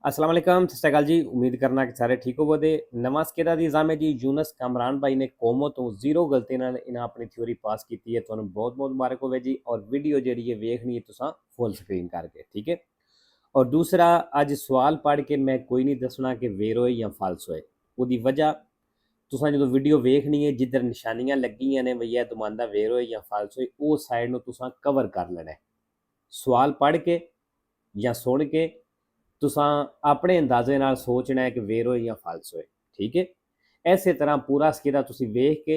अस्सलाम वालेकुम, सत श्री अकाल जी। उम्मीद करना कि ਸਾਰੇ ਠੀਕ ਹੋਵੋਗੇ। ਨਵਾਂ ਸਕੇਰਾ ਦੀ ਨਿਜ਼ਾਮ ਹੈ ਜੀ। ਯੂਨਸ ਕਾਮਰਾਨ ਭਾਈ ਨੇ ਕੋਮੋ ਤੋਂ ਜ਼ੀਰੋ ਗਲਤੀ ਨਾਲ ਇਹਨਾਂ ਆਪਣੀ ਥਿਊਰੀ ਪਾਸ ਕੀਤੀ ਹੈ। ਤੁਹਾਨੂੰ ਬਹੁਤ ਬਹੁਤ ਮੁਬਾਰਕ ਹੋਵੇ ਜੀ। ਔਰ ਵੀਡੀਓ ਜਿਹੜੀ ਹੈ ਵੇਖਣੀ ਹੈ ਤੁਸੀਂ ਫੁੱਲ ਸਕਰੀਨ ਕਰਕੇ, ਠੀਕ ਹੈ। ਔਰ ਦੂਸਰਾ, ਅੱਜ ਸਵਾਲ ਪੜ੍ਹ ਕੇ ਮੈਂ ਕੋਈ ਨਹੀਂ ਦੱਸਣਾ ਕਿ ਵੇਰ ਹੋਏ ਜਾਂ ਫਾਲਸ ਹੋਏ। ਉਹਦੀ ਵਜ੍ਹਾ ਤੁਸੀਂ ਜਦੋਂ ਵੀਡੀਓ ਵੇਖਣੀ ਹੈ, ਜਿੱਧਰ ਨਿਸ਼ਾਨੀਆਂ ਲੱਗੀਆਂ ਨੇ ਭਈਆ ਤੁਮਾਂਦਾ ਵੇਰ ਹੋਏ ਜਾਂ ਫਾਲਸ ਹੋਏ, ਉਹ ਸਾਈਡ ਨੂੰ ਤੁਸੀਂ ਕਵਰ ਕਰ ਲੈਣਾ। ਸਵਾਲ ਪੜ੍ਹ ਕੇ ਜਾਂ ਸੁਣ ਕੇ तुसां अपने अंदाजे नाल सोचना है कि वेर होए या फाल्स होए, ठीक है। इस तरह पूरा स्केरा तुसीं वेख के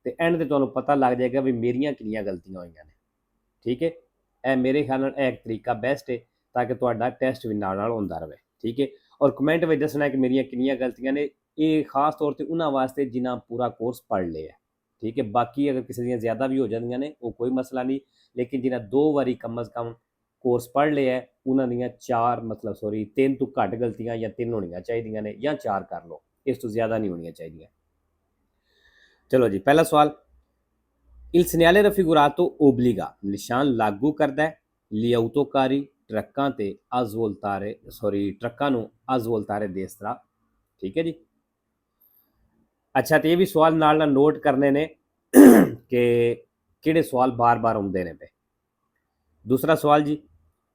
ते एंड ते तुहानूं पता लग जाएगा भी मेरियां किन्नियां गलतियां होईयां ने, ठीक है। यह मेरे ख्याल नाल एक तरीका बेस्ट है ताकि तुहाडा टेस्ट भी नाल नाल होंदा रहे, ठीक है। और कमेंट में दसना है कि मेरियां किन्नियां गलतियां ने। ये खास तौर पर उन्हां वास्ते जिन्हां पूरा कोर्स पढ़ लिया, ठीक है। बाकी अगर किसी दियां ज़्यादा भी हो जांदियां ने वो कोई मसला नहीं, लेकिन जिन्हां 2 वारी कम अज़ कम कोर्स पढ़ लिया है उन्होंने दियां 4 मतलब सॉरी 3 तो घट गलतियां या 3 होनी चाहिए ने, या 4 कर लो, इस तो ज़्यादा नहीं होनी चाहिए। चलो जी, पहला सवाल। इल segnale raffigurato obbliga निशान लागू करता है लियाउतोकारी ट्रक्कां ते अज़वोल्तारे ट्रक्कां नूं अज़वोल्तारे दे इस तरह, ठीक है जी। अच्छा, तो ये भी सवाल नाल नोट करने ने कि किहड़े सवाल बार बार आउंदे ने पे। दूसरा सवाल जी,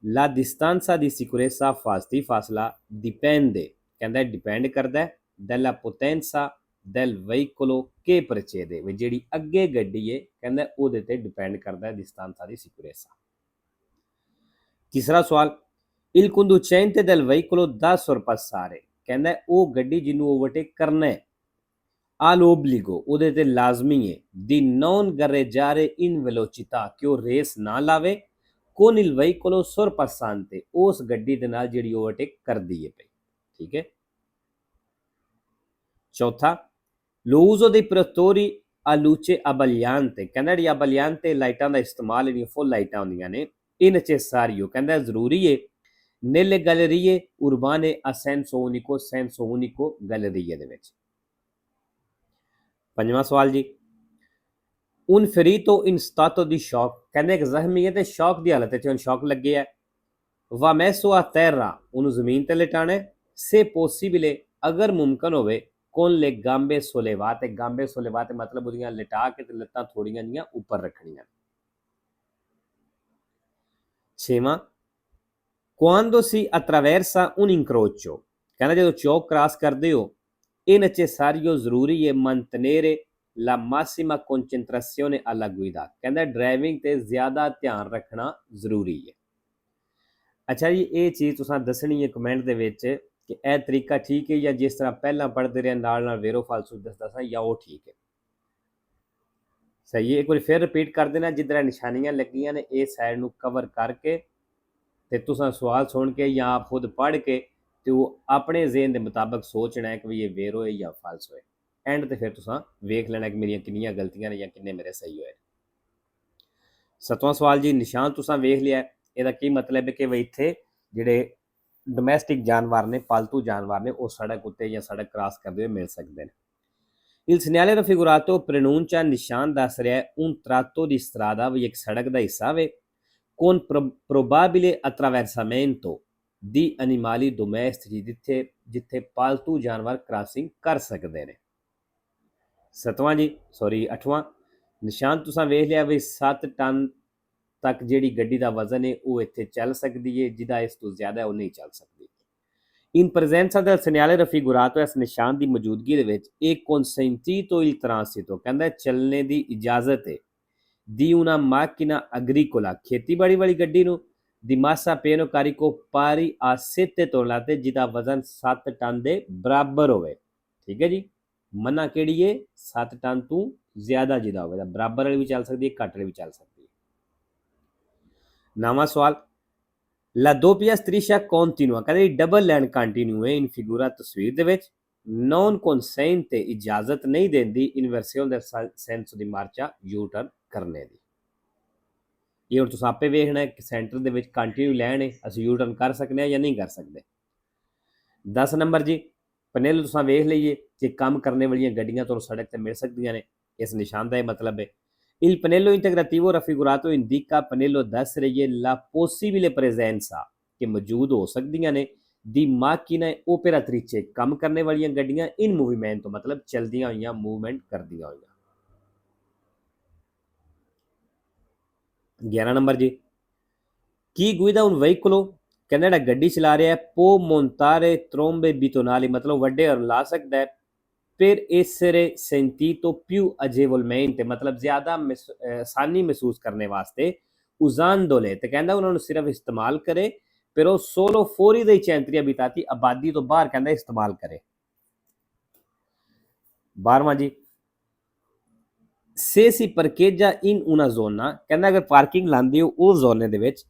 La distanza di sicurezza फासला dipende, कहता है डिपेंड करता है della potenza del veicolo che precede, वे जिहड़ी अगे गड्डी है कहता है उहदे ते डिपेंड करता है distanza di sicurezza। तीसरा सवाल, il conducente del veicolo da sorpassare, कहता है वो गड्डी जिन्हों ओवरटेक करना है all'obbligo उहदे ते लाजमी है di non gareggiare in velocità, कि वो रेस ना लावे con il veicolo sorpassante, उस गड्डी दे नाल जिहड़ी ओवरटेक कर दी है पई, ठीक है। चौथा, lo uso dei protettori a luce abbagliante, कहंदा जी abbagliante लाइटां दा इस्तेमाल जेहड़ियां फुल लाइटां होंदियां ने è necessario, कहंदा जरूरी है nelle gallerie urbane a senso unico gallerie दे विच। पंजवां सवाल जी, un ferito in stato di shock, कहंदे एक जख्मी है ते शॉक दी हालत च शॉक लगे है, va messo a terra, उन्होंने जमीन ते लिटाना है, se possibile अगर मुमकिन होवे con le gambe sollevate, gambe sollevate मतलब उहदियां लिटा के ते लत्तां थोड़ियां जिहियां ऊपर रखनियां। छेवां, quando si attraversa un incrocio, कहंदा जदों चौक क्रॉस करदे हो è necessario जरूरी है mantenere la massima concentrazione alla guida, कहंदा ड्राइविंग ते ज़्यादा ध्यान रखना जरूरी है। अच्छा जी, ये चीज़ तुसां दसनी है कमेंट दे विच कि यह तरीका ठीक है या जिस तरह पहला पढ़ते रहे नाल नाल वेरो फालसू दसदा सा या वो ठीक है। सही है, एक बार फिर रिपीट कर देना, जिधर निशानियां लगियां ने इस साइड नूं कवर करके ते तुसां सवाल सुन के या आप खुद पढ़ के ते वो अपने ज़हन के मुताबिक सोचना है कि भी ये वेर होए या फाल्स होए। एंड ते फिर तुसां वेख लेना कि मेरियां किन्नियां गलतियां ने या किन्ने मेरे सही होए। सतवां सवाल जी, निशान तुसां वेख लिया, ਇਹਦਾ ਕੀ मतलब है कि भाई इत्थे ਜਿਹੜੇ ਡੋਮੈਸਟਿਕ जानवर ने, पालतू जानवर ने, वो सड़क उत्ते या सड़क क्रॉस करते हुए मिल सकते हैं। Il segnale raffigurato preannuncia निशान दस रहा है un tratto di strada, भी एक सड़क का हिस्सा वे con probabile attraversamento di animali domestici, जिथे जिथे पालतू जानवर क्रॉसिंग कर सकते हैं। अठवां, निशान तुसां वेख लिया भी 7 टन तक जिहड़ी गड्डी का वजन है वो इत्थे चल सकती है, जिहदा इस तो ज़्यादा वो नहीं चल सकती। इन presenza del segnale raffigurato, इस निशान की मौजूदगी दे विच एक consentito il transito, कहंदा चलने की इजाजत है di una macchina agricola, खेतीबाड़ी वाली गड्डी नूं di massa pieno carico pari a 7 tonnellate, जिहदा वजन 7 टन के बराबर होवे, ठीक है जी। मना केड़ी है 7 टन तो ज़्यादा जिहदा होवे, बराबर वाली भी चल सकती है, घट वाली भी चल सकती है। नवा सवाल, La doppia striscia continua, कहते डबल लाइन कंटिन्यू है इन फिगूरा तस्वीर दे विच non consente, इजाजत नहीं देंदी इन्वर्सियोन del senso di marcia U turn करने दी। ये हुण तुसीं आपे वेखना है कि सेंटर दे विच कंटिन्यू लाइन है, असीं यू टर्न कर सकते हैं या नहीं कर सकते। 10 नंबर जी, पनेलो तुसीं वेख लईए कि काम करने वाली गड्डियां तुहानूं सड़क ते मिल सकदियां ने, इस निशान का मतलब है। Il pannello integrativo raffigurato indica, pannello दस रही है la possibile presenza, कि मौजूद हो सकदियां ने ਦੀ ਮਾਕੀਨਾ ਓਪੇਰਾਤ੍ਰਿਚੇ ਕੰਮ ਕਰਨੇ ਵਾਲੀਆਂ ਗੱਡੀਆਂ ਇਨ ਮੂਵਮੈਂਟ मतलब ਚਲਦੀਆਂ ਹੋਈਆਂ मूवमेंट ਕਰਦੀਆਂ ਹੋਈਆਂ। 11 ਨੰਬਰ ਜੀ ਕੀ guida un veicolo ਕਹਿੰਦਾ ਜਿਹੜਾ ਗੱਡੀ ਚਲਾ ਰਿਹਾ può montare trombe bitonali मतलब ਵੱਡੇ ਔਰ ਲਾ ਸਕਦਾ ਹੈ per essere sentito più agevolmente मतलब ਜ਼ਿਆਦਾ ਆਸਾਨੀ ਮਹਿਸੂਸ ਕਰਨੇ ਵਾਸਤੇ usandole ਤੇ ਕਹਿੰਦਾ ਉਹਨਾਂ ਨੂੰ ਸਿਰਫ ਇਸਤੇਮਾਲ ਕਰੇ ਪਰ ਉਹ solo fuori dai centri abitati ਆਬਾਦੀ ਤੋਂ ਬਾਹਰ ਕਹਿੰਦਾ ਇਸਤੇਮਾਲ ਕਰੇ। 12ਵਾਂ ਜੀ se si parcheggia in una zona ਕਹਿੰਦਾ ਅਗਰ ਪਾਰਕਿੰਗ ਲਾਉਂਦੇ ਹੋ ਉਸ ਜ਼ੋਨੇ ਦੇ ਵਿੱਚ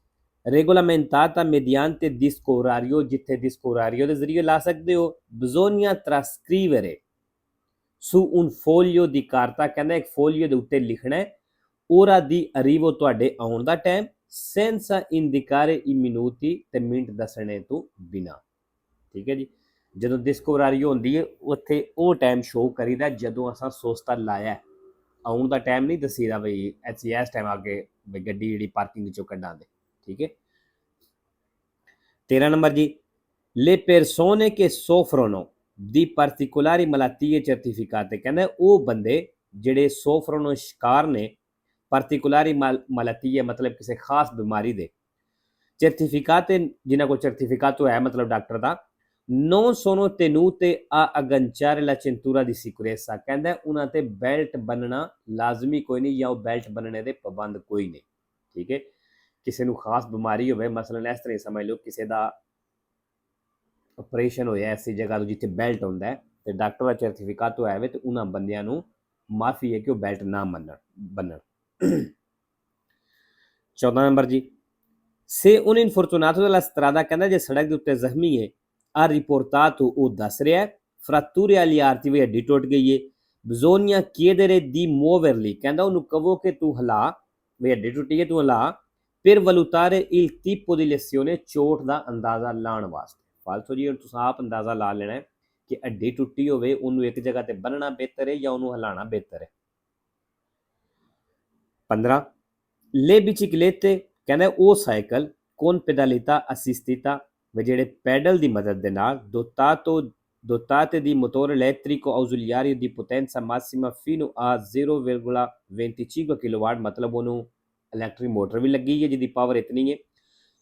regolamentata mediante disco orario ਜਿੱਥੇ disco orario ਦੇ ਜ਼ਰੀਏ ਲਾ ਸਕਦੇ ਹੋ bisogna trascrivere su un foglio di carta ਕਹਿੰਦਾ ਇੱਕ ਫੋਲੀਓ ਦੇ ਉੱਤੇ ਲਿਖਣਾ ਹੈ ora di arrivo ਤੁਹਾਡੇ ਆਉਣ ਦਾ time senza indicare i minuti ਤੇ ਮਿੰਟ ਦੱਸਣੇ ਤੋਂ ਬਿਨਾ। ਠੀਕ ਹੈ ਜੀ ਜਦੋਂ disco orario ਹੁੰਦੀ ਹੈ ਉੱਥੇ ਉਹ ਟਾਈਮ ਸ਼ੋਅ ਕਰੀਦਾ ਜਦੋਂ ਅਸਾਂ ਸੋਸਤਾ ਲਾਇਆ ਆਉਣ ਦਾ ਟਾਈਮ ਨਹੀਂ ਦੱਸੀਦਾ ਬਈ ਅਸੀਂ ਇਸ ਟਾਈਮ ਅੱਗੇ ਬਈ ਗੱਡੀ ਜਿਹੜੀ ਪਾਰਕਿੰਗ ਵਿੱਚੋਂ ਕੱਢਾਂਗੇ। ਠੀਕ ਹੈ 13 ਨੰਬਰ ਜੀ le persone che soffrono di particolari malattie certificate ਕਹਿੰਦਾ ਉਹ ਬੰਦੇ ਜਿਹੜੇ ਸੋਫਰੋਨੋ ਸ਼ਿਕਾਰ ਨੇ particolari malattie मतलब ਕਿਸੇ ਖਾਸ ਬਿਮਾਰੀ ਦੇ certificate ਜਿਨ੍ਹਾਂ ਕੋਲ certificato ਹੈ मतलब doctor the non sono tenute a agganciare la cintura di sicurezza ਕਹਿੰਦਾ ਉਹਨਾਂ ਤੇ ਬੈਲਟ ਬੰਨਣਾ ਲਾਜ਼ਮੀ ਕੋਈ ਨਹੀਂ ਜਾਂ ਉਹ ਬੈਲਟ ਬੰਨਣੇ ਦੇ ਪਾਬੰਦ ਕੋਈ ਨਹੀਂ। ਠੀਕ ਹੈ ਕਿਸੇ ਨੂੰ ਖਾਸ ਬਿਮਾਰੀ ਹੋਵੇ ਮਸਲਨ ਇਸ ਤਰ੍ਹਾਂ ਸਮਝ ਲਓ ਕਿਸੇ ਦਾ ਆਪਰੇਸ਼ਨ ਹੋਇਆ ਐਸੀ ਜਗ੍ਹਾ ਤੋਂ ਜਿੱਥੇ ਬੈਲਟ ਹੁੰਦਾ ਹੈ ਤੇ ਡਾਕਟਰ ਦਾ ਸਰਟੀਫਿਕੇਟ ਹੋਇਆ ਹੋਵੇ ਤੇ ਉਹਨਾਂ ਬੰਦਿਆਂ ਨੂੰ ਮਾਫੀ ਹੈ ਕਿ ਉਹ ਬੈਲਟ ਨਾ ਬੰਨਣ। 14 ਨੰਬਰ ਜੀ se un infortunato della strada ਕਹਿੰਦਾ ਜੇ ਸੜਕ ਦੇ ਉੱਤੇ ਜ਼ਖਮੀ ਹੈ ha riportato ਉਹ ਦੱਸ ਰਿਹਾ ਹੈ fratture agli arti ਵੀ ਹੱਡੀ ਟੁੱਟ ਗਈ ਹੈ bisogna chiedere di muoverli ਕਹਿੰਦਾ ਉਹਨੂੰ ਕਹੋ ਕਿ ਤੂੰ ਹਿਲਾ ਵੀ ਹੱਡੀ ਟੁੱਟੀ ਹੈ ਤੂੰ ਹਿਲਾ per valutare il tipo di lesione ਚੋਟ ਦਾ ਅੰਦਾਜ਼ਾ ਲਾਉਣ ਵਾਸਤੇ। ਫਾਲਤੂ ਜੀ ਤੁਸੀਂ ਆਪ ਅੰਦਾਜ਼ਾ ਲਾ ਲੈਣਾ ਹੈ ਕਿ ਹੱਡੀ ਟੁੱਟੀ ਹੋਵੇ ਉਹਨੂੰ ਇੱਕ ਜਗ੍ਹਾ ਤੇ ਬੰਨਣਾ ਬਿਹਤਰ ਹੈ ਜਾਂ ਉਹਨੂੰ ਹਿਲਾਉਣਾ ਬਿਹਤਰ ਹੈ। 15 le biciclette ਕਹਿੰਦਾ ਉਹ ਸਾਈਕਲ con pedalità assistita ਵੀ ਜਿਹੜੇ ਪੈਡਲ ਦੀ ਮਦਦ ਦੇ ਨਾਲ dotate di motore elettrico ausiliario di potenza massima fino a 0,25 kW मतलब ਉਹਨੂੰ ਇਲੈਕਟ੍ਰਿਕ ਮੋਟਰ ਵੀ ਲੱਗੀ ਹੈ ਜਿਹਦੀ ਪਾਵਰ ਇਤਨੀ ਹੈ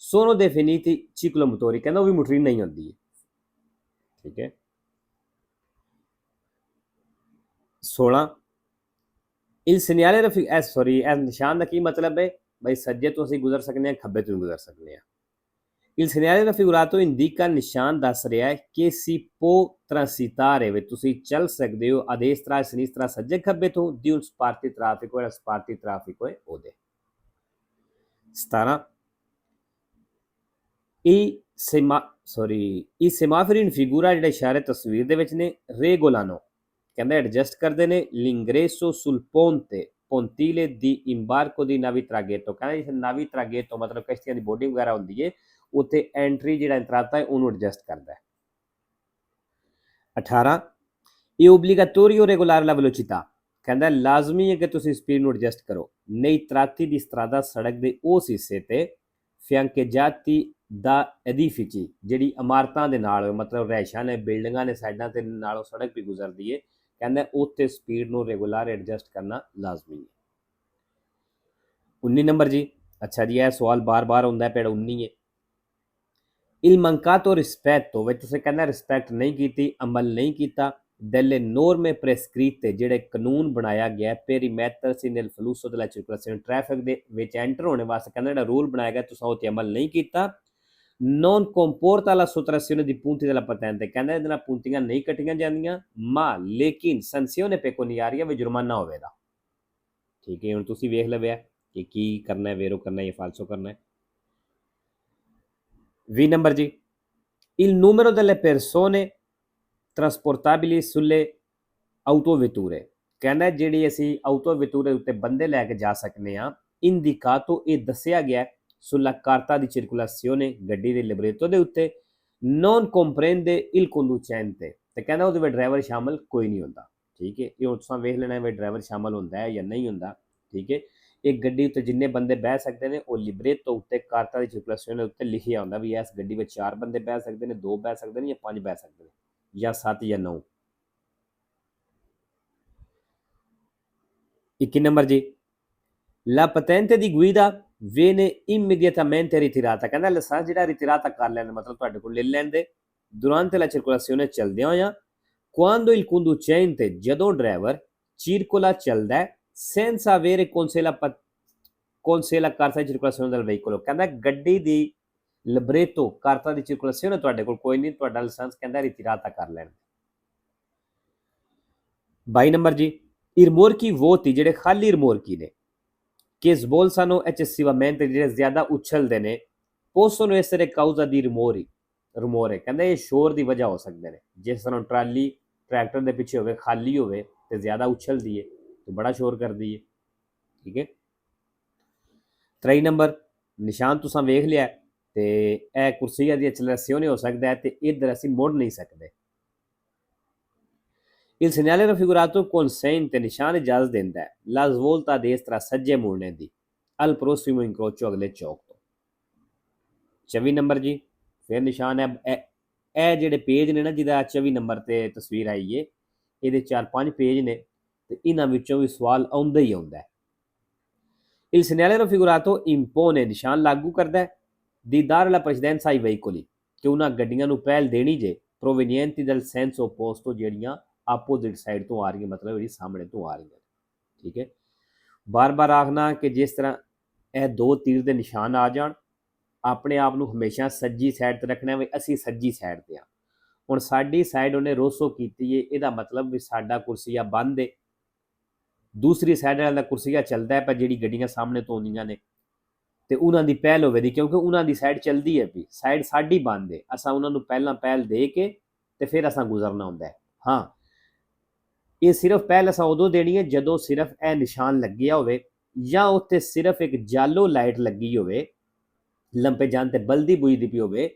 sono definiti ciclomotori ਕਹਿੰਦਾ ਉਹ ਵੀ ਮੋਟਰੀ ਨਹੀਂ ਹੁੰਦੀ ਹੈ। ਠੀਕ ਹੈ 16 il segnale ਇਹ ਨਿਸ਼ਾਨ ਦਾ ਕੀ ਮਤਲਬ ਹੈ ਬਈ ਸੱਜੇ ਤੋਂ ਅਸੀਂ ਗੁਜ਼ਰ ਸਕਦੇ ਹਾਂ ਖੱਬੇ ਤੋਂ ਗੁਜ਼ਰ ਸਕਦੇ ਹਾਂ। il segnale raffigurato indica ਨਿਸ਼ਾਨ ਦੱਸ ਰਿਹਾ ਹੈ ਕਿ si può transitare ਵੀ ਤੁਸੀਂ ਚੱਲ ਸਕਦੇ ਹੋ a destra e sinistra ਸੱਜੇ ਖੱਬੇ ਤੋਂ di un sparti traffico ਜਿਹੜਾ ਸਪਾਰਟੀ ਟ੍ਰੈਫਿਕ ਹੋਏ ਉਹਦੇ। 17 i semafori in figura ਜਿਹੜੇ ਇਸ਼ਾਰੇ ਤਸਵੀਰ ਦੇ ਵਿੱਚ ਨੇ regolano ਕਹਿੰਦਾ ਐਡਜਸਟ ਕਰਦੇ ਨੇ l'ingresso sul ponte pontile di imbarco di navi traghetto ਕਹਿੰਦਾ ਜਿਸ ਨਾਵੀ traghetto ਮਤਲਬ ਕਸ਼ਤੀਆਂ ਦੀ ਬੋਰਡਿੰਗ ਵਗੈਰਾ ਹੁੰਦੀ ਹੈ ਉੱਥੇ ਐਂਟਰੀ ਜਿਹੜਾ ਇੰਤਰਾਤਾ ਹੈ ਉਹਨੂੰ ਐਡਜਸਟ ਕਰਦਾ ਹੈ। 18 ਇਹ obbligatorio regolare la velocità ਕਹਿੰਦਾ ਲਾਜ਼ਮੀ ਹੈ ਕਿ ਤੁਸੀਂ ਸਪੀਡ ਨੂੰ ਐਡਜਸਟ ਕਰੋ nei tratti di strada ਸੜਕ ਦੇ ਉਸ ਹਿੱਸੇ ਤੇ fiancheggiati da edifici ਜਿਹੜੀ ਇਮਾਰਤਾਂ ਦੇ ਨਾਲ ਮਤਲਬ ਰਹਿਸ਼ਾਂ ਨੇ ਬਿਲਡਿੰਗਾਂ ਨੇ ਸਾਈਡਾਂ ਤੇ ਨਾਲੋਂ ਸੜਕ ਵੀ ਗੁਜ਼ਰਦੀ ਹੈ ਕਹਿੰਦਾ ਉੱਥੇ ਸਪੀਡ ਨੂੰ ਰੈਗੂਲਰ ਐਡਜਸਟ ਕਰਨਾ ਲਾਜ਼ਮੀ ਹੈ। 19 ਨੰਬਰ ਜੀ ਅੱਛਾ ਜੀ ਇਹ ਸਵਾਲ ਬਾਰ-ਬਾਰ ਹੁੰਦਾ ਪੇੜ 19 ਹੈ il mancato rispetto ਵਿੱਚ ਤੁਸੀਂ ਕਹਿੰਦਾ ਰਿਸਪੈਕਟ ਨਹੀਂ ਕੀਤੀ ਅਮਲ ਨਹੀਂ ਕੀਤਾ delle norme prescritte ਜਿਹੜੇ ਕਾਨੂੰਨ ਬਣਾਇਆ ਗਿਆ per i mettersi nel flusso della circolazione traffic ਦੇ ਵਿੱਚ ਐਂਟਰ ਹੋਣੇ ਵਾਸਤੇ ਕਹਿੰਦਾ ਜਿਹੜਾ ਰੂਲ ਬਣਾਇਆ ਗਿਆ ਤੁਸੀਂ ਉਹ ਤੇ ਅਮਲ ਨਹੀਂ ਕੀਤਾ non comporta la sottrazione di punti della patente ਕਹਿੰਦਾ ਇਹਦੇ ਨਾਲ puntiਆਂ ਨਹੀਂ ਕੱਟੀਆਂ ਜਾਂਦੀਆਂ ma ਲੇਕਿਨ sanzione pecuniaria ਵੀ ਜੁਰਮਾਨਾ ਹੋਵੇਗਾ। ਠੀਕ ਹੈ ਹੁਣ ਤੁਸੀਂ ਵੇਖ ਲਵਿਆ ਕਿ ਕੀ ਕਰਨਾ ਹੈ ਵੇਰੋ ਕਰਨਾ ਹੈ ਜਾਂ ਫਾਲਸੋ ਕਰਨਾ ਹੈ। 20 ਨੰਬਰ ਜੀ il numero delle persone trasportabili sulle autovetture ਕਹਿੰਦਾ ਜਿਹੜੀ ਅਸੀਂ autovetture ਉੱਤੇ ਬੰਦੇ ਲੈ ਕੇ ਜਾ ਸਕਦੇ ਹਾਂ indicato ਇਹ ਦੱਸਿਆ ਗਿਆ sulla carta di circolazione ਗੱਡੀ ਦੇ ਲਿਬਰੇਟੋ ਦੇ ਉੱਤੇ non comprende il conducente ਤੇ ਕਹਿੰਦਾ ਉਹਦੇ ਵਿੱਚ ਡਰਾਈਵਰ ਸ਼ਾਮਲ ਕੋਈ ਨਹੀਂ ਹੁੰਦਾ। ਠੀਕ ਹੈ ਇਹ ਹੁਣ ਤੁਸੀਂ ਵੇਖ ਲੈਣਾ ਵੀ ਡਰਾਈਵਰ ਸ਼ਾਮਲ ਹੁੰਦਾ ਹੈ ਜਾਂ ਨਹੀਂ ਹੁੰਦਾ। ਠੀਕ ਹੈ ਇੱਕ ਗੱਡੀ ਉੱਤੇ ਜਿੰਨੇ ਬੰਦੇ ਬਹਿ ਸਕਦੇ ਨੇ ਉਹ ਲਿਬਰੇਟੋ ਉੱਤੇ ਕਾਰਤਾ ਦੀ ਸਰਕੂਲੇਸ਼ਨ ਉੱਤੇ ਲਿਖਿਆ ਹੁੰਦਾ ਵੀ ਇਸ ਗੱਡੀ ਵਿੱਚ 4 ਬੰਦੇ ਬਹਿ ਸਕਦੇ ਨੇ, 2 ਬਹਿ ਸਕਦੇ ਨੇ ਜਾਂ 5 ਬਹਿ ਸਕਦੇ ਨੇ ਜਾਂ 7 ਜਾਂ 9। 21 ਨੰਬਰ ਜੀ, La patente di guida viene immediatamente ritirata। ਕਹਿੰਦਾ ਲਾਇਸੈਂਸ ਜਿਹੜਾ ਰਿਟਿਰਾਤਾ ਕਰ ਲੈਣ ਮਤਲਬ ਤੁਹਾਡੇ ਕੋਲ ਲੈ ਲੈਂਦੇ durante la circolazione ਚੱਲਦਿਆਂ ਹੋਇਆਂ quando il conducente ਜਦੋਂ ਡਰਾਈਵਰ circola ਚੱਲਦਾ ਹੈ senza avere con sé la carta di circolazione del veicolo। ਕਹਿੰਦਾ ਗੱਡੀ ਦੀ ਲਿਬਰੇਟੋ ਕਾਰਤਾ ਦੀ circolazione ਤੁਹਾਡੇ ਕੋਲ ਕੋਈ ਨਹੀਂ, ਤੁਹਾਡਾ ਲਾਇਸੈਂਸ ਕਹਿੰਦਾ ਰਿਟਿਰਾਤਾ ਕਰ ਲੈਣ। 22 ਨੰਬਰ ਜੀ, i rimorchi vuoti ਜਿਹੜੇ ਖਾਲੀ ਰਿਮੋਰਕੀ ਨੇ che sbolsano eccessivamente ਜਿਹੜੇ ਜ਼ਿਆਦਾ ਉਛਲਦੇ ਨੇ possono essere causa di rumore। ਕਹਿੰਦੇ ਇਹ ਸ਼ੋਰ ਦੀ ਵਜ੍ਹਾ ਹੋ ਸਕਦੇ ਨੇ, ਜਿਸ ਤਰ੍ਹਾਂ ਟਰਾਲੀ ਟਰੈਕਟਰ ਦੇ ਪਿੱਛੇ ਹੋਵੇ ਖਾਲੀ ਹੋਵੇ ਤੇ ਜ਼ਿਆਦਾ ਉਛਲਦੀ ਹੈ ਤੇ ਬੜਾ ਸ਼ੋਰ ਕਰਦੀ ਹੈ। ਠੀਕ ਹੈ। 23 ਨੰਬਰ, ਨਿਸ਼ਾਨ ਤੁਸੀਂ ਵੇਖ ਲਿਆ ਤੇ ਇਹ ਕੁਰਸੀਆਂ ਦੀ ਐਕਸਲਰੇਸ਼ਨ ਹੋ ਸਕਦਾ ਹੈ ਤੇ ਇੱਧਰ ਅਸੀਂ ਮੁੜ ਨਹੀਂ ਸਕਦੇ। Il segnale raffigurato consente ਨਿਸ਼ਾਨ ਇਜਾਜ਼ਤ ਦਿੰਦਾ ਹੈ la svolta a destra ਸੱਜੇ ਮੁੜਨੇ ਦੀ al prossimo incrocio ਅਗਲੇ ਚੌਕ ਤੋਂ। 24 ਨੰਬਰ ਜੀ, ਫਿਰ ਨਿਸ਼ਾਨ ਹੈ ਇਹ ਜਿਹੜੇ ਪੇਜ ਨੇ ਨਾ ਜਿਹਦਾ 24 ਨੰਬਰ ਤੇ ਤਸਵੀਰ ਆਈ ਏ ਇਹਦੇ 4-5 ਪੇਜ ਨੇ ਤੇ ਇਹਨਾਂ ਵਿੱਚੋਂ ਵੀ ਸਵਾਲ ਆਉਂਦਾ ਹੀ ਆਉਂਦਾ ਹੈ। Il segnale raffigurato impone ਨਿਸ਼ਾਨ ਲਾਗੂ ਕਰਦਾ ਹੈ di dare la precedenza ai veicoli ਕਿ ਉਹਨਾਂ ਗੱਡੀਆਂ ਨੂੰ ਪਹਿਲ ਦੇਣੀ ਜੇ provenienti dal senso opposto ਜਿਹੜੀਆਂ ਆਪੋਜ਼ਿਟ ਸਾਈਡ ਤੋਂ ਆ ਰਹੀਆਂ ਮਤਲਬ ਜਿਹੜੀ ਸਾਹਮਣੇ ਤੋਂ ਆ ਰਹੀਆਂ। ਠੀਕ ਹੈ। ਬਾਰ-ਬਾਰ ਆਖਣਾ ਕਿ ਜਿਸ ਤਰ੍ਹਾਂ ਇਹ 2 ਤੀਰ ਦੇ ਨਿਸ਼ਾਨ ਆ ਜਾਣ ਆਪਣੇ ਆਪ ਨੂੰ ਹਮੇਸ਼ਾ ਸੱਜੀ ਸਾਈਡ ਤੇ ਰੱਖਣਾ ਵੀ ਅਸੀਂ ਸੱਜੀ ਸਾਈਡ ਤੇ ਆ। ਹੁਣ ਸਾਡੀ ਸਾਈਡ ਉਹਨੇ ਰੋਸੋ ਕੀਤੀ ਏ ਇਹਦਾ ਮਤਲਬ ਵੀ ਸਾਡਾ ਕੁਰਸੀਆ ਬੰਦ ਏ, ਦੂਸਰੀ ਸਾਈਡ ਵਾਲਾ ਦਾ ਕੁਰਸੀਆ ਚੱਲਦਾ ਹੈ ਪਰ ਜਿਹੜੀ ਗੱਡੀਆਂ ਸਾਹਮਣੇ ਤੋਂ ਆਉਂਦੀਆਂ ਨੇ ਤੇ ਉਹਨਾਂ ਦੀ ਪਹਿਲ ਹੋਵੇਗੀ ਕਿਉਂਕਿ ਉਹਨਾਂ ਦੀ ਸਾਈਡ ਚੱਲਦੀ ਹੈ ਵੀ ਸਾਈਡ ਸਾਡੀ ਬੰਦ ਏ, ਅਸਾਂ ਉਹਨਾਂ ਨੂੰ ਪਹਿਲਾਂ ਪਹਿਲ ਦੇ ਕੇ ਤੇ ਫਿਰ ਅਸਾਂ ਗੁਜ਼ਰਨਾ ਹੁੰਦਾ ਹੈ। ਹਾਂ, ਇਹ ਸਿਰਫ ਪਹਿਲ ਅਸਾਂ ਉਦੋਂ ਦੇਣੀ ਹੈ ਜਦੋਂ ਸਿਰਫ ਇਹ ਨਿਸ਼ਾਨ ਲੱਗਿਆ ਹੋਵੇ ਜਾਂ ਉੱਥੇ ਸਿਰਫ ਇੱਕ ਜਾਲੋ ਲਾਈਟ ਲੱਗੀ ਹੋਵੇ ਲੰਪੇ ਜਾਣ ਤੇ ਬਲਦੀ ਬੁਝਦੀ ਪਈ ਹੋਵੇ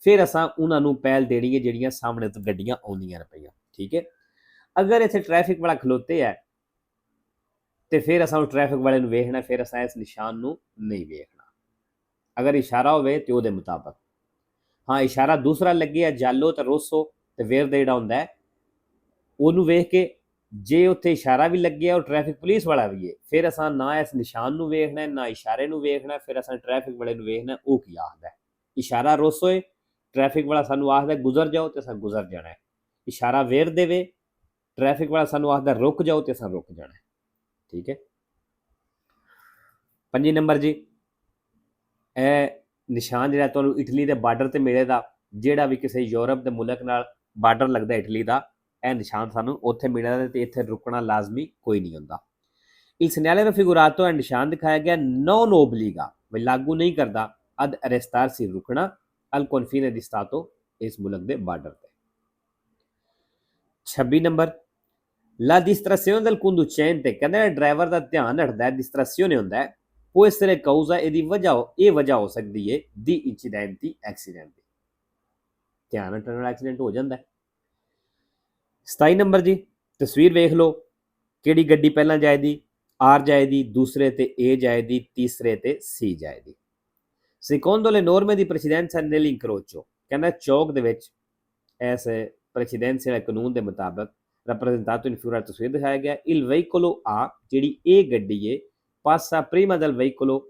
ਫਿਰ ਅਸਾਂ ਉਹਨਾਂ ਨੂੰ ਪਹਿਲ ਦੇਣੀ ਹੈ ਜਿਹੜੀਆਂ ਸਾਹਮਣੇ ਤੋਂ ਗੱਡੀਆਂ ਆਉਂਦੀਆਂ ਪਈਆਂ। ਠੀਕ ਹੈ। ਅਗਰ ਇੱਥੇ ਟ੍ਰੈਫਿਕ ਵਾਲਾ ਖਲੋਤੇ ਹੈ ਤੇ ਫਿਰ ਅਸਾਂ ਉਹ ਟ੍ਰੈਫਿਕ ਵਾਲੇ ਨੂੰ ਵੇਖਣਾ, ਫਿਰ ਅਸਾਂ ਇਸ ਨਿਸ਼ਾਨ ਨੂੰ ਨਹੀਂ ਵੇਖਣਾ। ਅਗਰ ਇਸ਼ਾਰਾ ਹੋਵੇ ਤੇ ਉਹਦੇ ਮੁਤਾਬਕ। ਹਾਂ, ਇਸ਼ਾਰਾ ਦੂਸਰਾ ਲੱਗਿਆ ਜਾਲੋ ਤੇ ਰੋਸੋ ਤੇ ਵੇਰ ਦਾ ਜਿਹੜਾ ਹੁੰਦਾ ਉਹਨੂੰ ਵੇਖ ਕੇ ਜੇ ਉੱਥੇ ਇਸ਼ਾਰਾ ਵੀ ਲੱਗਿਆ ਉਹ ਟ੍ਰੈਫਿਕ ਪੁਲਿਸ ਵਾਲਾ ਵੀ ਹੈ ਫਿਰ ਅਸਾਂ ਨਾ ਇਸ ਨਿਸ਼ਾਨ ਨੂੰ ਵੇਖਣਾ ਨਾ ਇਸ਼ਾਰੇ ਨੂੰ ਵੇਖਣਾ, ਫਿਰ ਅਸਾਂ ਟ੍ਰੈਫਿਕ ਵਾਲੇ ਨੂੰ ਵੇਖਣਾ ਉਹ ਕੀ ਆਖਦਾ। ਇਸ਼ਾਰਾ ਰੋਸੋ ਹੈ, ਟ੍ਰੈਫਿਕ ਵਾਲਾ ਸਾਨੂੰ ਆਖਦਾ ਗੁਜ਼ਰ ਜਾਓ ਤੇ ਅਸਾਂ ਗੁਜ਼ਰ ਜਾਣਾ ਹੈ। ਇਸ਼ਾਰਾ ਵੇਰ ਦੇਵੇ, ਟ੍ਰੈਫਿਕ ਵਾਲਾ ਸਾਨੂੰ ਆਖਦਾ ਰੁਕ ਜਾਓ ਤੇ ਅਸਾਂ ਰੁਕ ਜਾਣਾ ਹੈ। ਠੀਕ ਹੈ। 5 ਨੰਬਰ ਜੀ, ਇਹ ਨਿਸ਼ਾਨ ਜਿਹੜਾ ਤੁਹਾਨੂੰ ਇਟਲੀ ਦੇ ਬਾਰਡਰ ਤੇ ਮਿਲੇਗਾ, ਜਿਹੜਾ ਵੀ ਕਿਸੇ ਯੂਰਪ ਦੇ ਮੁਲਕ ਨਾਲ ਬਾਰਡਰ ਲੱਗਦਾ ਇਟਲੀ ਦਾ ਇਹ ਨਿਸ਼ਾਨ ਸਾਨੂੰ ਉੱਥੇ ਮਿਲਦਾ ਤੇ ਇੱਥੇ ਰੁਕਣਾ ਲਾਜ਼ਮੀ ਕੋਈ ਨਹੀਂ ਹੁੰਦਾ। Il segnale raffigurato ਹੈ ਨਿਸ਼ਾਨ ਦਿਖਾਇਆ ਗਿਆ non obbliga ਵੀ ਲਾਗੂ ਨਹੀਂ ਕਰਦਾ ad arrestarsi ਰੁਕਣਾ al confine di stato ਇਸ ਮੁਲਕ ਦੇ ਬਾਰਡਰ ਤੇ। 26 number, la distrazione del conducente ਕਹਿੰਦਾ ਡਰਾਈਵਰ ਦਾ ਧਿਆਨ ਹਟਦਾ ਹੈ, distrazione ਹੁੰਦਾ ਹੈ può essere causa ਇਹਦੀ ਵਜ੍ਹਾ ਹੋ ਸਕਦੀ ਹੈ di incidenti accidenti ਧਿਆਨ ਹਟਣ ਨਾਲ ਐਕਸੀਡੈਂਟ ਹੋ ਜਾਂਦਾ ਹੈ। 27 ਨੰਬਰ ਜੀ, ਤਸਵੀਰ ਵੇਖ ਲਓ ਕਿਹੜੀ ਗੱਡੀ ਪਹਿਲਾਂ ਜਾਏਦੀ, ਆਰ ਜਾਏਦੀ, ਦੂਸਰੇ ਤੇ ਏ ਜਾਏਦੀ, ਤੀਸਰੇ ਤੇ ਸੀ ਜਾਏਦੀ। secondo le norme di precedenza nell'incrocio ਕਹਿੰਦਾ ਚੌਕ ਦੇ ਵਿੱਚ ਇਸ ਪ੍ਰੈਸੀਡੈਂਸ਼ੀਅਲ ਕਾਨੂੰਨ ਦੇ ਮੁਤਾਬਕ rappresentato in figura ਤਸਵੀਰ ਦਿਖਾਇਆ ਗਿਆ il veicolo A ਜਿਹੜੀ ਇਹ ਗੱਡੀ ਏ passa prima del veicolo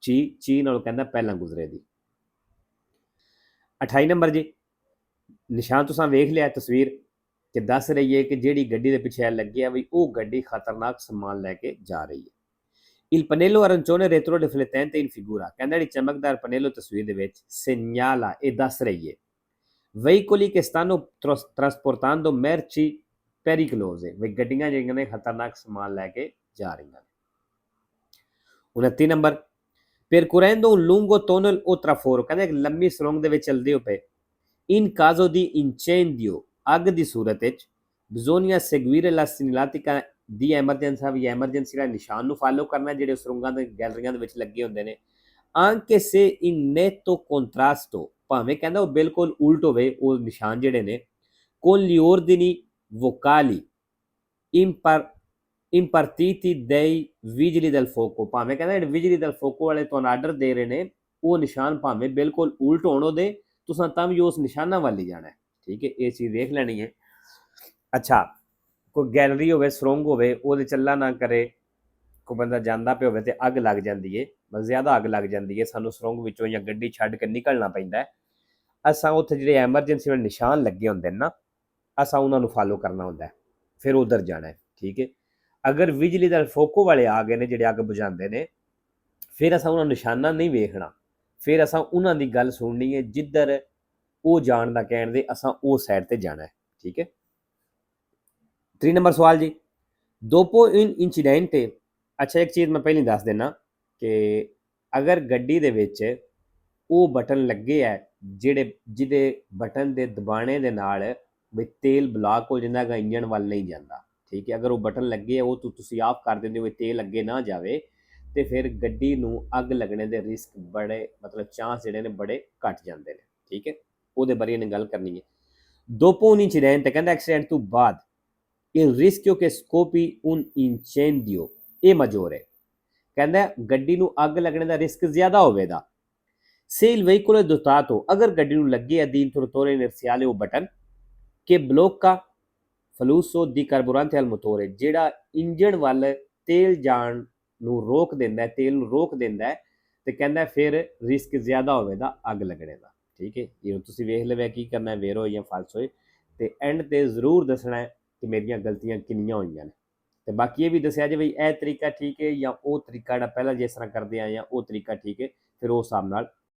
C ਨਾਲੋਂ ਕਹਿੰਦਾ ਪਹਿਲਾਂ ਗੁਜ਼ਰੇ ਦੀ। 28 ਨੰਬਰ ਜੀ, ਨਿਸ਼ਾਨ ਤੁਸੀਂ ਵੇਖ ਲਿਆ ਤਸਵੀਰ ਕਿ ਦੱਸ ਰਹੀ ਹੈ ਕਿ ਜਿਹੜੀ ਗੱਡੀ ਦੇ ਪਿੱਛੇ ਲੱਗਿਆ ਵੀ ਉਹ ਗੱਡੀ ਖਤਰਨਾਕ ਸਮਾਨ ਲੈ ਕੇ ਜਾ ਰਹੀ ਹੈ। Il pannello arancione retro riflettente in figura ਕਹਿੰਦਾ ਜਿਹੜੀ ਚਮਕਦਾਰ ਪਨੇਲੋ ਤਸਵੀਰ ਦੇ ਵਿੱਚ segnala ਇਹ ਦੱਸ ਰਹੀ ਹੈ veicoli che stanno trasportando merci pericolose ਵੀ ਗੱਡੀਆਂ ਜਿਹੜੀਆਂ ਨੇ ਖਤਰਨਾਕ ਸਮਾਨ ਲੈ ਕੇ ਜਾ ਰਹੀਆਂ ਨੇ। 29 number, percorrendo un lungo tunnel o traforo ਕਹਿੰਦਾ ਇੱਕ ਲੰਮੀ ਸੁਰੰਗ ਦੇ ਵਿੱਚ ਚੱਲਦੇ ਹੋ ਪਏ in caso di incendio ਅੱਗ ਦੀ ਸੂਰਤ ਵਿੱਚ bisogna seguire la segnaletica ਦੀ ਐਮਰਜੈਂਸੀ ਵੀ ਐਮਰਜੈਂਸੀ ਦਾ ਨਿਸ਼ਾਨ ਨੂੰ ਫਾਲੋ ਕਰਨਾ ਜਿਹੜੇ ਸੁਰੰਗਾਂ ਦੇ ਗੈਲਰੀਆਂ ਦੇ ਵਿੱਚ ਲੱਗੇ ਹੁੰਦੇ ਨੇ anche se in netto contrasto ਭਾਵੇਂ ਕਹਿੰਦਾ ਉਹ ਬਿਲਕੁਲ ਉਲਟ ਹੋਵੇ ਉਹ ਨਿਸ਼ਾਨ ਜਿਹੜੇ ਨੇ con gli ordini vocali impartiti dei vigili del fuoco, ਭਾਵੇਂ ਕਹਿੰਦਾ ਜਿਹੜੇ ਬਿਜਲੀ ਦਲ ਫੋਕੋ ਵਾਲੇ ਤੁਹਾਨੂੰ ਆਰਡਰ ਦੇ ਰਹੇ ਨੇ ਉਹ ਨਿਸ਼ਾਨ ਭਾਵੇਂ ਬਿਲਕੁਲ ਉਲਟ ਹੋਣ ਉਹਦੇ, ਤੁਸੀਂ ਤਾਂ ਵੀ ਉਸ ਨਿਸ਼ਾਨਾਂ ਵੱਲ ਹੀ ਜਾਣਾ ਹੈ। ਠੀਕ ਹੈ, ਇਹ ਚੀਜ਼ ਦੇਖ ਲੈਣੀ ਹੈ। ਅੱਛਾ, ਕੋਈ ਗੈਲਰੀ ਹੋਵੇ, ਸੁਰੰਗ ਹੋਵੇ, ਉਹਦੇ ਚੱਲਾ ਨਾ ਕਰੇ, ਕੋਈ ਬੰਦਾ ਜਾਂਦਾ ਪਿਆ ਹੋਵੇ ਤੇ ਅੱਗ ਲੱਗ ਜਾਂਦੀ ਹੈ, ਬਸ ਜ਼ਿਆਦਾ ਅੱਗ ਲੱਗ ਜਾਂਦੀ ਹੈ, ਸਾਨੂੰ ਸੁਰੰਗ ਵਿੱਚੋਂ ਜਾਂ ਗੱਡੀ ਛੱਡ ਕੇ ਨਿਕਲਣਾ ਪੈਂਦਾ ਹੈ। ਅਸਾਂ ਉੱਥੇ ਜਿਹੜੇ ਐਮਰਜੈਂਸੀ ਵਾਲੇ ਨਿਸ਼ਾਨ ਲੱਗੇ ਹੁੰਦੇ ਨੇ ਨਾ, ਅਸਾਂ ਉਹਨਾਂ ਨੂੰ ਫਾਲੋ ਕਰਨਾ ਹੁੰਦਾ ਹੈ, ਫਿਰ ਉਧਰ ਜਾਣਾ ਹੈ। ਠੀਕ ਹੈ, ਅਗਰ ਬਿਜਲੀ ਦਲ ਫੋਕੋ ਵਾਲੇ ਆ ਗਏ ਨੇ ਜਿਹੜੇ ਅੱਗ ਬੁਝਾਉਂਦੇ ਨੇ, ਫਿਰ ਅਸਾਂ ਉਹਨਾਂ ਨਿਸ਼ਾਨਾ ਨਹੀਂ ਵੇਖਣਾ, ਫਿਰ ਅਸਾਂ ਉਹਨਾਂ ਦੀ ਗੱਲ ਸੁਣਨੀ ਹੈ, ਜਿੱਧਰ ਉਹ ਜਾਣ ਦਾ ਕਹਿਣ ਦੇ ਅਸਾਂ ਉਹ ਸਾਈਡ ਤੇ ਜਾਣਾ ਹੈ। ਠੀਕ ਹੈ। 3 ਨੰਬਰ ਸਵਾਲ ਜੀ, ਦੋਪੋ ਇਨ ਇੰਸੀਡੈਂਟ। ਅੱਛਾ, ਇੱਕ ਚੀਜ਼ ਮੈਂ ਪਹਿਲਾਂ ਦੱਸ ਦਿੰਦਾ ਕਿ ਅਗਰ ਗੱਡੀ ਦੇ ਵਿੱਚ ਉਹ ਬਟਨ ਲੱਗੇ ਹੈ ਜਿਹਦੇ ਬਟਨ ਦੇ ਦਬਾਣੇ ਦੇ ਨਾਲ ਵੀ ਤੇਲ ਬਲਾਕ ਹੋ ਜਾਂਦਾ ਗਾ, ਇੰਜਣ ਵੱਲ ਨਹੀਂ ਜਾਂਦਾ। ਠੀਕ ਹੈ, ਅਗਰ ਉਹ ਬਟਨ ਲੱਗੇ ਹੈ ਉਹ ਤੁਸੀਂ ਆਫ ਕਰ ਦਿੰਦੇ ਹੋ ਵੀ ਤੇਲ ਅੱਗੇ ਨਾ ਜਾਵੇ, ਤੇ ਫਿਰ ਗੱਡੀ ਨੂੰ ਅੱਗ ਲੱਗਣੇ ਦੇ ਰਿਸਕ ਬੜੇ, ਮਤਲਬ ਚਾਂਸ ਜਿਹੜੇ ਨੇ ਬੜੇ ਘੱਟ ਜਾਂਦੇ ਨੇ। ਠੀਕ ਹੈ, ਉਹਦੇ ਬਾਰੇ ਇਹਨੇ ਗੱਲ ਕਰਨੀ ਹੈ। ਦੋਪੋ un incidente, ਕਹਿੰਦਾ ਐਕਸੀਡੈਂਟ ਤੋਂ ਬਾਅਦ il rischio che scoppi un incendio è maggiore, ਕਹਿੰਦਾ ਗੱਡੀ ਨੂੰ ਅੱਗ ਲੱਗਣੇ ਦਾ ਰਿਸਕ ਜ਼ਿਆਦਾ ਹੋਵੇਗਾ। se il veicolo è dotato, ਅਗਰ ਗੱਡੀ ਨੂੰ ਲੱਗੇ di interruttore inerziale ਉਹ button che blocca flusso di carburante al motore, ਜਿਹੜਾ ਇੰਜਣ ਵੱਲ ਤੇਲ ਜਾਣ ਨੂੰ ਰੋਕ ਦਿੰਦਾ ਹੈ, ਤੇਲ ਨੂੰ ਰੋਕ ਦਿੰਦਾ ਹੈ, ਤੇ ਕਹਿੰਦਾ ਫਿਰ ਰਿਸਕ ਜ਼ਿਆਦਾ ਹੋਵੇਗਾ ਅੱਗ ਲੱਗਣੇ ਦਾ। ਠੀਕ ਹੈ, ਇਹ ਤੁਸੀਂ ਵੇਖ ਲਵੇ ਕੀ ਕਰਨਾ, ਵੇਰੋ ਜਾਂ ਫਾਲਸ ਹੋਏ, ਤੇ ਐਂਡ ਤੇ ਜ਼ਰੂਰ ਦੱਸਣਾ ਕਿ ਮੇਰੀਆਂ ਗਲਤੀਆਂ ਕਿੰਨੀਆਂ ਹੋਈਆਂ ਨੇ, ਤੇ ਬਾਕੀ ਇਹ ਵੀ ਦੱਸਿਆ ਜੇ ਬਈ ਇਹ ਤਰੀਕਾ ਠੀਕ ਹੈ ਜਾਂ ਉਹ ਤਰੀਕਾ ਜਿਹੜਾ ਪਹਿਲਾਂ ਜਿਸ ਤਰ੍ਹਾਂ ਕਰਦੇ ਆਏ ਆ ਉਹ ਤਰੀਕਾ ਠੀਕ ਹੈ, ਫਿਰ ਉਸ ਹਿਸਾਬ ਨਾਲ